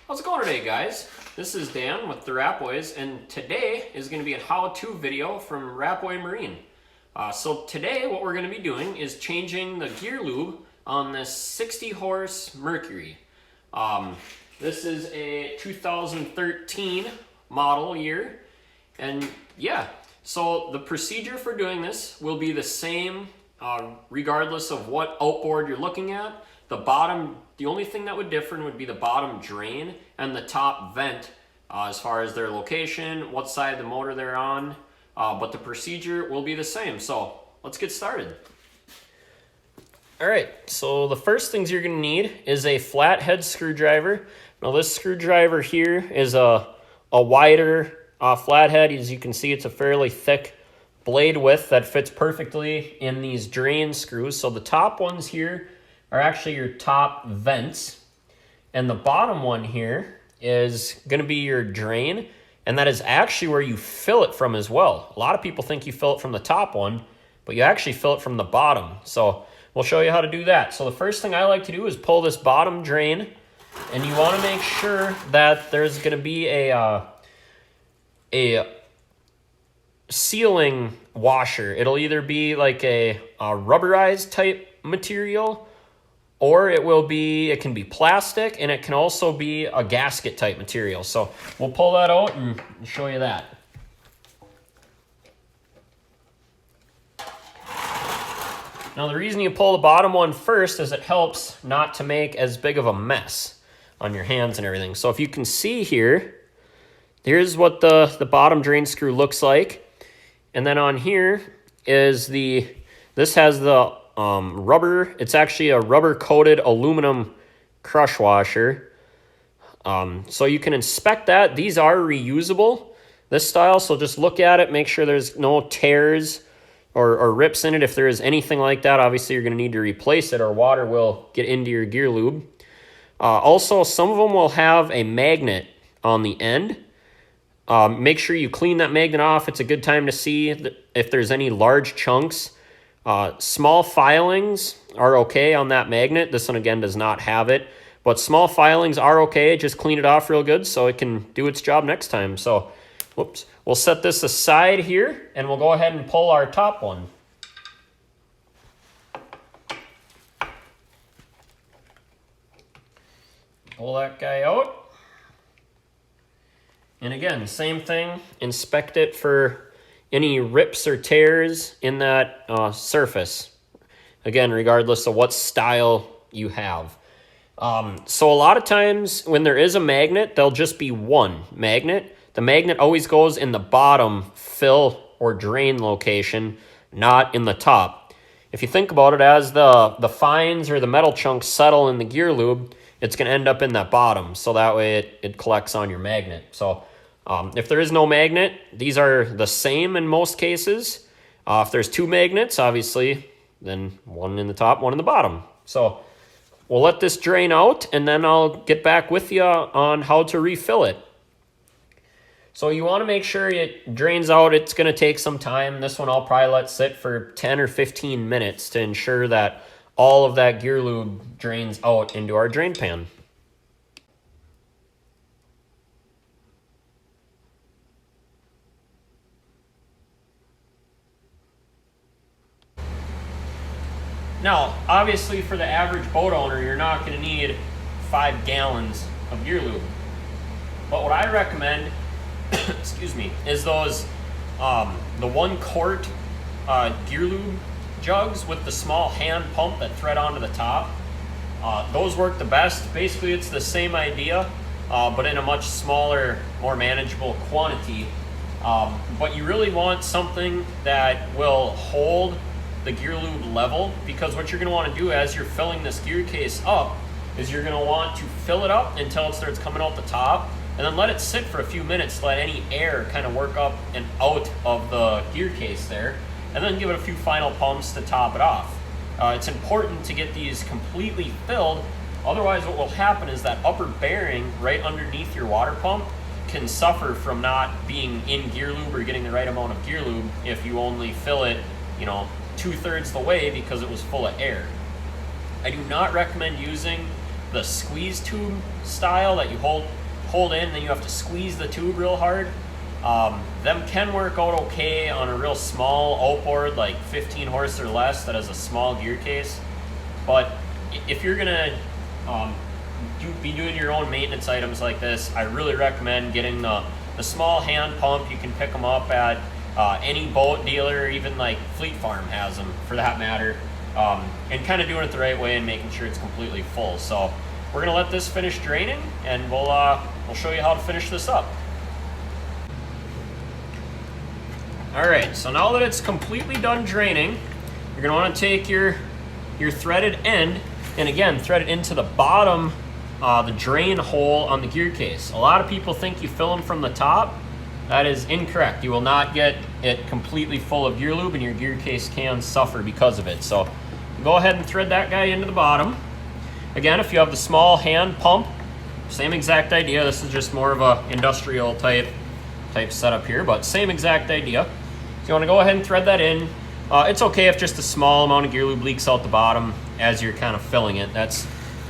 How's it going today, guys? This is Dan with the Rapways, and today is going to be a how-to video from Rapway Marine. So today what we're going to be doing is changing the gear lube on this 60 horse Mercury. This is a 2013 model year, and yeah, so the procedure for doing this will be the same regardless of what outboard you're looking at. The only thing that would differ would be the bottom drain and the top vent as far as their location, what side of the motor they're on, but the procedure will be the same. So let's get started. All right, so the first things you're gonna need is a flathead screwdriver. Now this screwdriver here is a wider flathead. As you can see, it's a fairly thick blade width that fits perfectly in these drain screws. So the top ones here are actually your top vents, and the bottom one here is going to be your drain, and that is actually where you fill it from as well. A lot of people think you fill it from the top one, but you actually fill it from the bottom. So we'll show you how to do that. So the first thing I like to do is pull this bottom drain, and you want to make sure that there's going to be a sealing washer. It'll either be like a rubberized type material, or it can be plastic, and it can also be a gasket type material. So we'll pull that out and show you that. Now the reason you pull the bottom one first is it helps not to make as big of a mess on your hands and everything. So if you can see here, here's what the bottom drain screw looks like. And then on here is this has the rubber. It's actually a rubber coated aluminum crush washer. So you can inspect that. These are reusable, this style. So just look at it, make sure there's no tears or rips in it. If there is anything like that, obviously you're going to need to replace it, or water will get into your gear lube. Also, some of them will have a magnet on the end. Make sure you clean that magnet off. It's a good time to see if there's any large chunks. Small filings are okay on that magnet. This one again does not have it, but small filings are okay. Just clean it off real good so it can do its job next time. So, whoops. We'll set this aside here, and we'll go ahead and pull our top one. Pull that guy out. And again, same thing. Inspect it for any rips or tears in that surface. Again, regardless of what style you have. So a lot of times when there is a magnet, there'll just be one magnet. The magnet always goes in the bottom fill or drain location, not in the top. If you think about it, as the fines or the metal chunks settle in the gear lube, it's going to end up in that bottom. So that way it collects on your magnet. So if there is no magnet, these are the same in most cases. If there's two magnets, obviously, then one in the top, one in the bottom. So we'll let this drain out, and then I'll get back with you on how to refill it. So you want to make sure it drains out. It's going to take some time. This one I'll probably let sit for 10 or 15 minutes to ensure that all of that gear lube drains out into our drain pan. Now, obviously for the average boat owner, you're not going to need 5 gallons of gear lube. But what I recommend, excuse me, is those, the 1 quart gear lube jugs with the small hand pump that thread onto the top. Those work the best. Basically, it's the same idea, but in a much smaller, more manageable quantity. But you really want something that will hold the gear lube level, because what you're going to want to do as you're filling this gear case up is you're going to want to fill it up until it starts coming out the top, and then let it sit for a few minutes to let any air kind of work up and out of the gear case there, and then give it a few final pumps to top it off. It's important to get these completely filled, otherwise what will happen is that upper bearing right underneath your water pump can suffer from not being in gear lube or getting the right amount of gear lube if you only fill it, 2/3 the way because it was full of air. I do not recommend using the squeeze tube style that you hold hold in, then you have to squeeze the tube real hard. Them can work out okay on a real small outboard, like 15 horse or less, that has a small gear case. But if you're gonna be doing your own maintenance items like this, I really recommend getting the small hand pump. You can pick them up at any boat dealer, even like Fleet Farm has them for that matter, and kind of doing it the right way and making sure it's completely full. So we're gonna let this finish draining, and we'll show you how to finish this up. All right, so now that it's completely done draining, you're gonna want to take your threaded end, and again, thread it into the bottom, the drain hole on the gear case. A lot of people think you fill them from the top. That is incorrect. You will not get it completely full of gear lube, and your gear case can suffer because of it. So go ahead and thread that guy into the bottom. Again, if you have the small hand pump, same exact idea. This is just more of a industrial type setup here, but same exact idea. So you want to go ahead and thread that in. It's okay if just a small amount of gear lube leaks out the bottom as you're kind of filling it. That's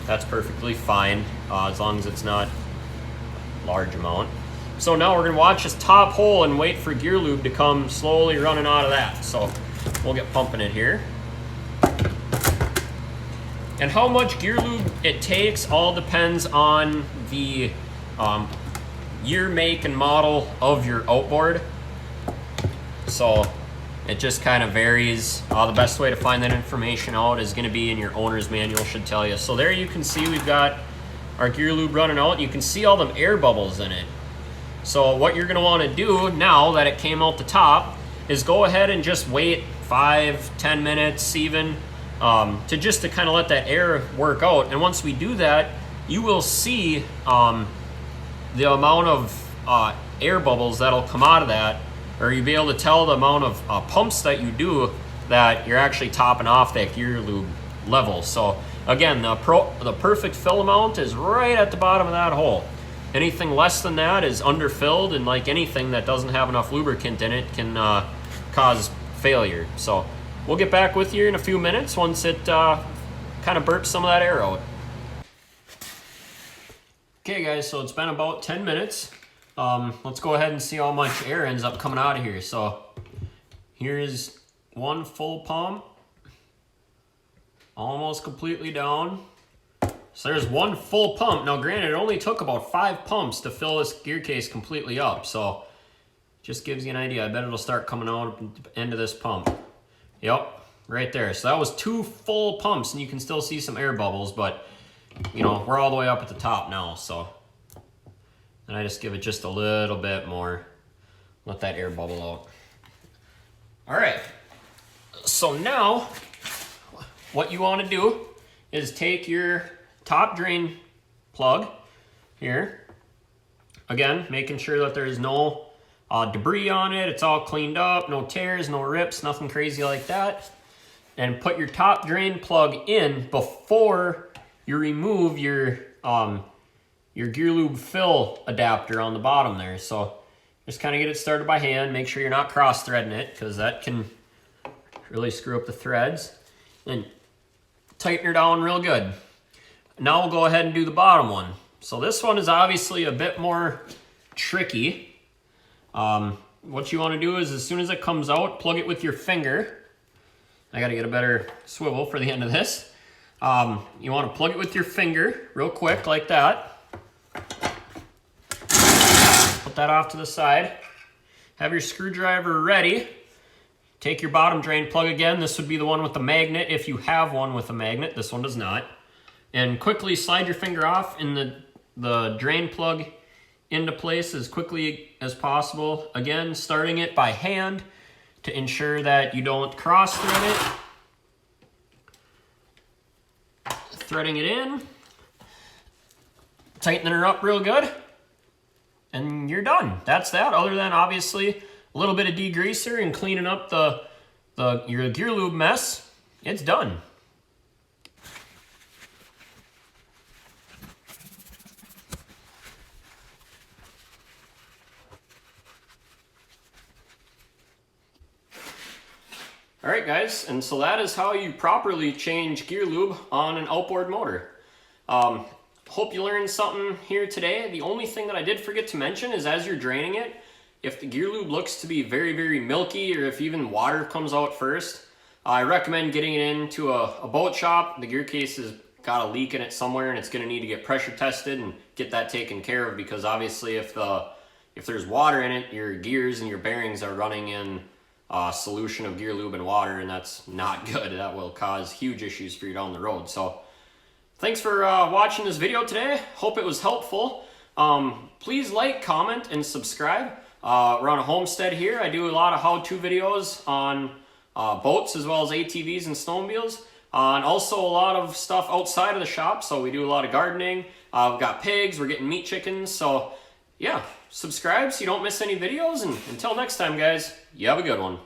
perfectly fine, as long as it's not a large amount. So now we're going to watch this top hole and wait for gear lube to come slowly running out of that. So we'll get pumping it here. And how much gear lube it takes all depends on the year, make, and model of your outboard. So it just kind of varies. The best way to find that information out is going to be in your owner's manual, should tell you. So there you can see we've got our gear lube running out, and you can see all them air bubbles in it. So what you're going to want to do now that it came out the top is go ahead and just wait 5-10 minutes even, to kind of let that air work out. And once we do that, you will see the amount of air bubbles that'll come out of that, or you'll be able to tell the amount of pumps that you do that you're actually topping off that gear lube level. So again, the perfect fill amount is right at the bottom of that hole. Anything less than that is underfilled, and like anything that doesn't have enough lubricant in it can cause failure. So we'll get back with you in a few minutes once it kind of burps some of that air out. Okay guys, so it's been about 10 minutes. Let's go ahead and see how much air ends up coming out of here. So here's one full pump, almost completely down. So there's one full pump. Now granted, it only took about 5 pumps to fill this gear case completely up. So just gives you an idea. I bet it'll start coming out at the end of this pump. Yep, right there. So that was 2 full pumps, and you can still see some air bubbles, but you know, we're all the way up at the top now. So then I just give it just a little bit more. Let that air bubble out. All right. So now what you want to do is take your top drain plug here. Again, making sure that there's no debris on it. It's all cleaned up, no tears, no rips, nothing crazy like that. And put your top drain plug in before you remove your gear lube fill adapter on the bottom there. So just kind of get it started by hand. Make sure you're not cross threading it, because that can really screw up the threads. And tighten her down real good. Now we'll go ahead and do the bottom one. So this one is obviously a bit more tricky. What you want to do is, as soon as it comes out, plug it with your finger. I got to get a better swivel for the end of this. You want to plug it with your finger real quick like that. Put that off to the side. Have your screwdriver ready. Take your bottom drain plug again. This would be the one with the magnet if you have one with a magnet. This one does not. And quickly slide your finger off in the drain plug into place as quickly as possible. Again, starting it by hand to ensure that you don't cross thread it. Threading it in. Tightening her up real good. And you're done. That's that. Other than obviously a little bit of degreaser and cleaning up your gear lube mess, it's done. All right, guys, and so that is how you properly change gear lube on an outboard motor. hope you learned something here today. The only thing that I did forget to mention is as you're draining it, if the gear lube looks to be very, very milky, or if even water comes out first, I recommend getting it into a boat shop. The gear case has got a leak in it somewhere and it's going to need to get pressure tested and get that taken care of, because obviously if there's water in it, your gears and your bearings are running in a solution of gear lube and water, and that's not good. That will cause huge issues for you down the road. So thanks for watching this video today. Hope it was helpful. Please like, comment, and subscribe. We're on a homestead here. I do a lot of how-to videos on boats as well as ATVs and snowmobiles, and also a lot of stuff outside of the shop. So we do a lot of gardening. We've got pigs. We're getting meat chickens. So yeah, subscribe so you don't miss any videos. And until next time, guys, you have a good one.